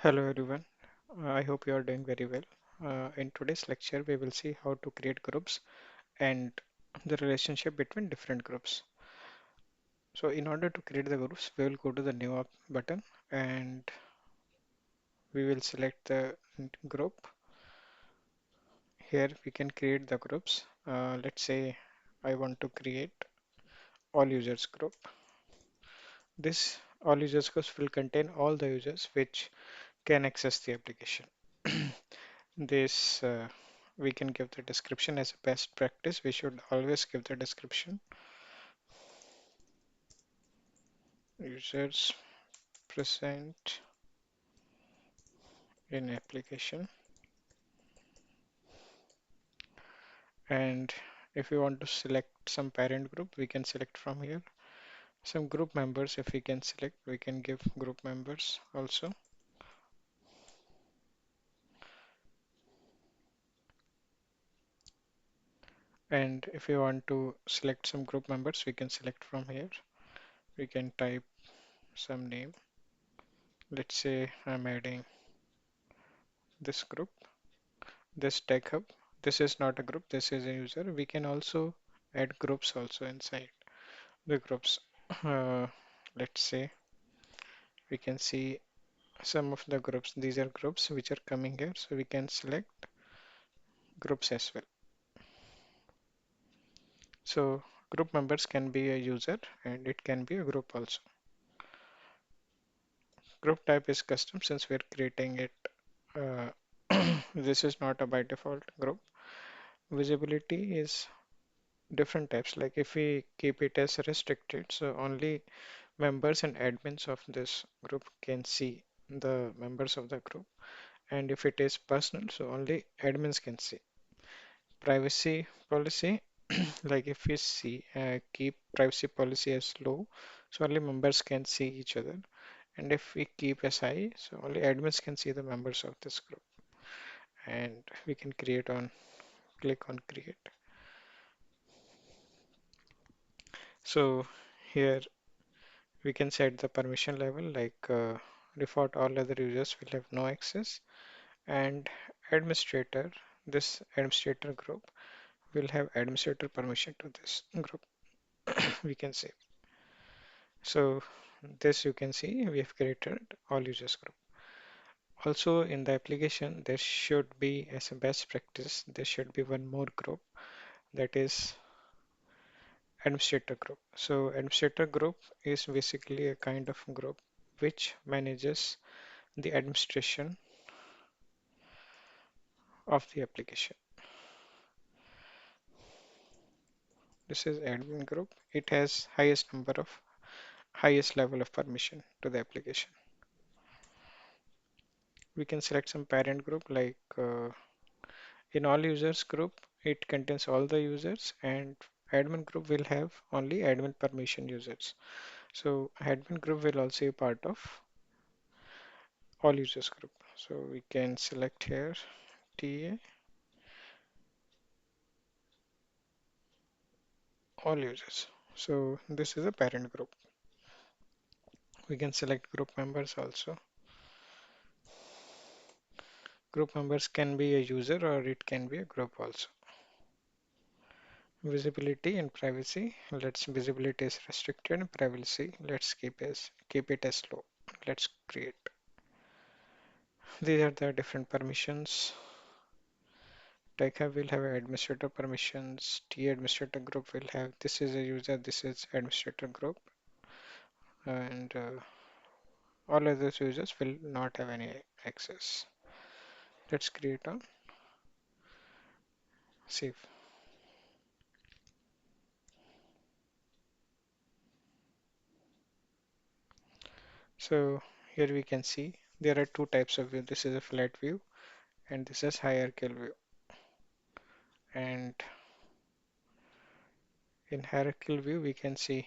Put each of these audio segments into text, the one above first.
Hello everyone, I hope you are doing very well. In today's lecture, we will see how to create groups and the relationship between different groups. So in order to create the groups, we will go to the new button and we will select the group. Here we can create the groups. Let's say I want to create all users group. This all users group will contain all the users which can access the application. This we can give the description as a best practice. We should always give the description. Users present in application. And if we want to select some parent group, we can select from here. Some group members, if we can select, we can give group members also. And if we want to select some group members, we can select from here. We can type some name. Let's say I'm adding this group, this tech hub. This is not a group, this is a user. We can also add groups also inside the groups. Uh, let's say we can see some of the groups. These are groups which are coming here, so we can select groups as well. So group members can be a user and it can be a group also. Group type is custom since we're creating it. Uh, this is not a by default group. Visibility is different types. Like if we keep it as restricted, so only members and admins of this group can see the members of the group. And if it is personal, so only admins can see. Privacy policy, like if we see keep privacy policy as low, so only members can see each other. And if we keep as high, so only admins can see the members of this group. And we can create on, click on create. So here we can set the permission level like default all other users will have no access and administrator, this administrator group will have administrator permission to this group. We can say. So this you can see we have created all users group. Also in the application there should be as a best practice there should be one more group that is administrator group. So administrator group is basically a kind of group which manages the administration of the application. This is admin group. It has highest level of permission to the application. We can select some parent group like in all users group, it contains all the users and admin group will have only admin permission users. So admin group will also be part of all users group. So we can select here TA, all users. So this is a parent group. We can select group members also. Group members can be a user or it can be a group also. Visibility and privacy. Let's visibility is restricted and privacy. Let's keep it as low. Let's create. These are the different permissions. Tech hub will have administrator permissions. T administrator group will have this is a user, this is administrator group, and all other users will not have any access. Let's create a save. So here we can see there are two types of view. This is a flat view and this is hierarchical view. And in hierarchical view, we can see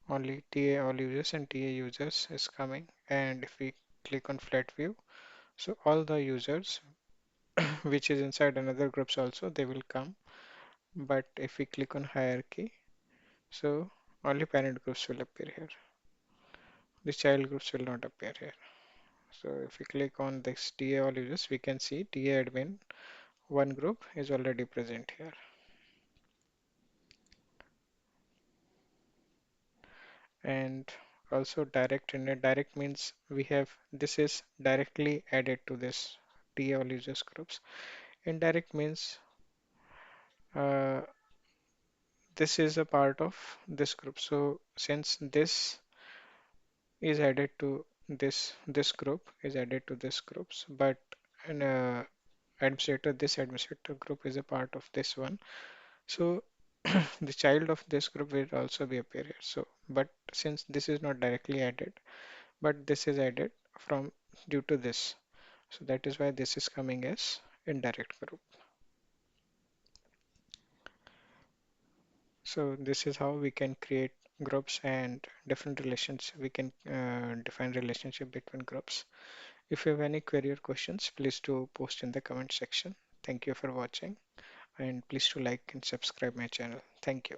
only TA all users and TA users is coming. And if we click on flat view, so all the users which is inside another groups also they will come. But if we click on hierarchy, so only parent groups will appear here. The child groups will not appear here. So if we click on this TA all users, we can see TA admin one group is already present here. And also direct and indirect means we have this is directly added to this TA all users groups. Indirect means uh, this is a part of this group. So since this is added to this group is added to this groups, but an this administrator group is a part of this one. So the child of this group will also be appear here. So, but since this is not directly added, but this is added from due to this. So that is why this is coming as indirect group. So this is how we can create groups and different relations. We can define relationship between groups. If you have any query or questions, please do post in the comment section. Thank you for watching and please do like and subscribe my channel. Thank you.